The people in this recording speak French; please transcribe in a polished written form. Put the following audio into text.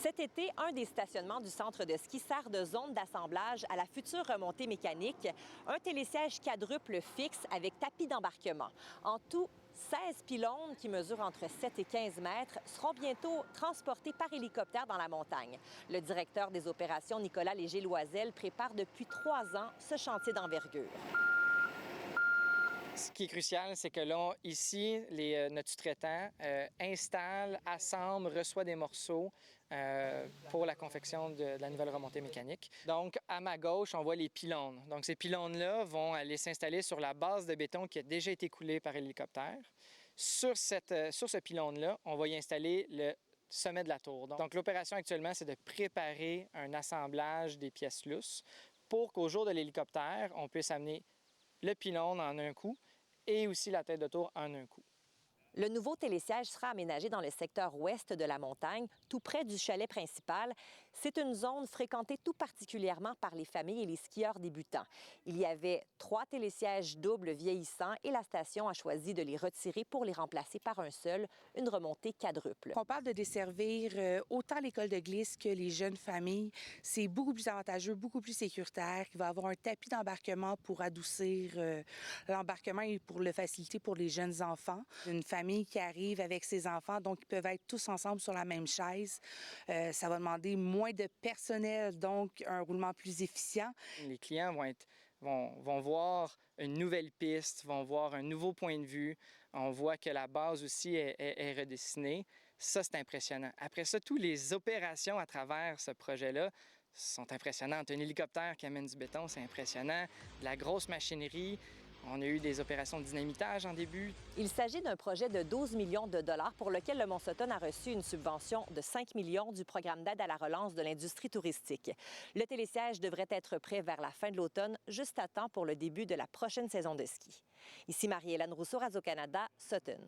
Cet été, un des stationnements du centre de ski sert de zone d'assemblage à la future remontée mécanique, un télésiège quadruple fixe avec tapis d'embarquement. En tout, 16 pylônes qui mesurent entre 7 et 15 mètres seront bientôt transportés par hélicoptère dans la montagne. Le directeur des opérations, Nicolas Léger-Loisel, prépare depuis 3 ans ce chantier d'envergure. Ce qui est crucial, c'est que là, ici, notre sous-traitant installe, assemble, reçoit des morceaux pour la confection de la nouvelle remontée mécanique. Donc, à ma gauche, on voit les pylônes. Donc, ces pylônes-là vont aller s'installer sur la base de béton qui a déjà été coulée par hélicoptère. Sur ce pylône-là, on va y installer le sommet de la tour. Donc, l'opération actuellement, c'est de préparer un assemblage des pièces lousses pour qu'au jour de l'hélicoptère, on puisse amener le pylône en un coup et aussi la tête de tour en un coup. Le nouveau télésiège sera aménagé dans le secteur ouest de la montagne, tout près du chalet principal. C'est une zone fréquentée tout particulièrement par les familles et les skieurs débutants. Il y avait 3 télésièges doubles vieillissants et la station a choisi de les retirer pour les remplacer par un seul, une remontée quadruple. On parle de desservir autant l'école de glisse que les jeunes familles. C'est beaucoup plus avantageux, beaucoup plus sécuritaire. Il va y avoir un tapis d'embarquement pour adoucir l'embarquement et pour le faciliter pour les jeunes enfants. Une famille qui arrive avec ses enfants, donc ils peuvent être tous ensemble sur la même chaise. Ça va demander moins de personnel, donc un roulement plus efficient. Les clients vont voir une nouvelle piste, vont voir un nouveau point de vue. On voit que la base aussi est redessinée. Ça, c'est impressionnant. Après ça, toutes les opérations à travers ce projet-là sont impressionnantes. Un hélicoptère qui amène du béton, c'est impressionnant. De la grosse machinerie. On a eu des opérations de dynamitage en début. Il s'agit d'un projet de 12 millions de dollars pour lequel le Mont-Sutton a reçu une subvention de 5 millions du programme d'aide à la relance de l'industrie touristique. Le télésiège devrait être prêt vers la fin de l'automne, juste à temps pour le début de la prochaine saison de ski. Ici Marie-Hélène Rousseau, Radio-Canada, Sutton.